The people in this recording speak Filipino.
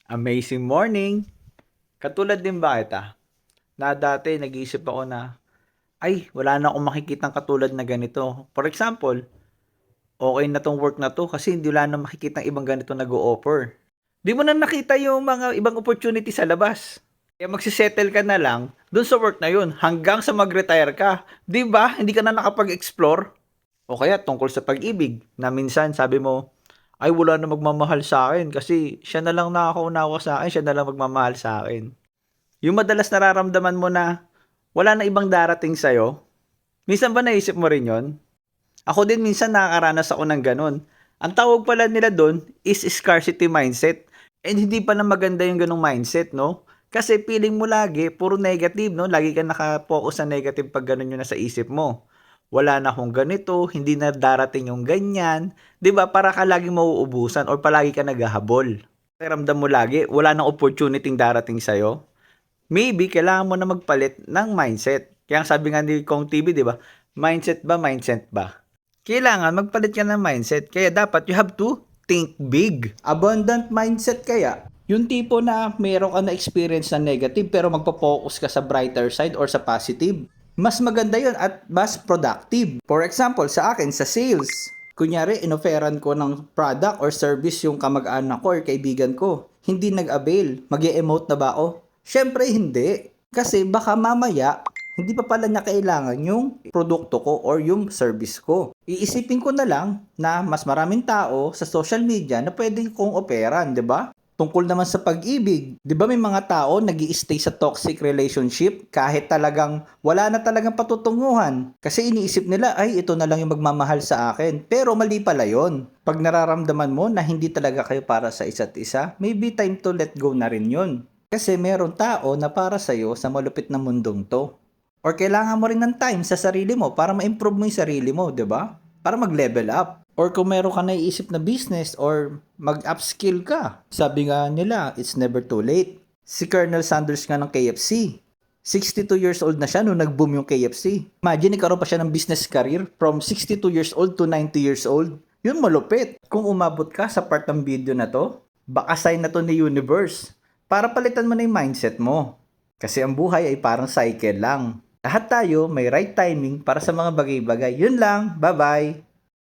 Amazing morning! Katulad din ba kita, na dati nag-iisip ako na, ay wala na akong makikitang katulad na ganito. For example, okay na 'tong work na 'to kasi hindi wala na makikitang ibang ganito nag-o-offer. 'Di mo na nakita yung mga ibang opportunity sa labas. Kaya magse-settle ka na lang dun sa work na yun hanggang sa mag-retire ka. 'Di ba? Hindi ka na nakapag-explore. O kaya tungkol sa pag-ibig na minsan sabi mo, "Ay wala na magmamahal sa akin kasi siya na lang nakakaunawa sa akin, siya na lang magmamahal sa akin." Yung madalas nararamdaman mo na wala na ibang darating sa'yo, minsan ba naisip mo rin yon? Ako din minsan nakakaranas ako ng gano'n. Ang tawag pala nila do'n is scarcity mindset. And hindi pa na maganda yung gano'ng mindset, no? Kasi feeling mo lagi, puro negative, no? Lagi ka nakapokus sa negative pag gano'n yung nasa isip mo. Wala na akong ganito, hindi na darating yung ganyan. 'Di ba? Para ka laging mauubusan or palagi ka naghahabol. Ramdam mo lagi, wala nang opportunity darating sa'yo. Maybe kailangan mo na magpalit ng mindset. Kaya ang sabi nga ni Kong TV, 'di ba? Mindset ba, mindset ba? Kailangan magpalit ka ng mindset. Kaya dapat you have to think big. Abundant mindset kaya. Yung tipo na meron ka na experience na negative pero magpo-focus ka sa brighter side or sa positive. Mas maganda yun at mas productive. For example, sa akin, sa sales. Kunyari, inoferan ko ng product or service yung kamag-anak ko or kaibigan ko. Hindi nag-avail. Mag-e-emote na ba ako? Syempre hindi. Kasi baka mamaya, hindi pa pala niya kailangan yung produkto ko or yung service ko. Iisipin ko na lang na mas maraming tao sa social media na pwede kong operan, di ba? Tungkol naman sa pag-ibig, di ba may mga tao nag-i-stay sa toxic relationship kahit talagang wala na talagang patutunguhan? Kasi iniisip nila, ay ito na lang yung magmamahal sa akin. Pero mali pala yon. Pag nararamdaman mo na hindi talaga kayo para sa isa't isa, maybe time to let go na rin yon. Kasi meron tao na para sa'yo sa malupit na mundong to. Or kailangan mo rin ng time sa sarili mo para ma-improve mo yung sarili mo, di ba? Para mag-level up. Or kung meron ka naiisip na business or mag-upskill ka. Sabi nga nila, it's never too late. Si Colonel Sanders nga ng KFC. 62 years old na siya nung nag-boom yung KFC. Imagine, ikaroon pa siya ng business career from 62 years old to 90 years old. Yun malupit. Kung umabot ka sa part ng video na to, baka sign na to ni universe. Para palitan mo na yung mindset mo. Kasi ang buhay ay parang cycle lang. Lahat tayo may right timing para sa mga bagay-bagay. Yun lang. Bye-bye!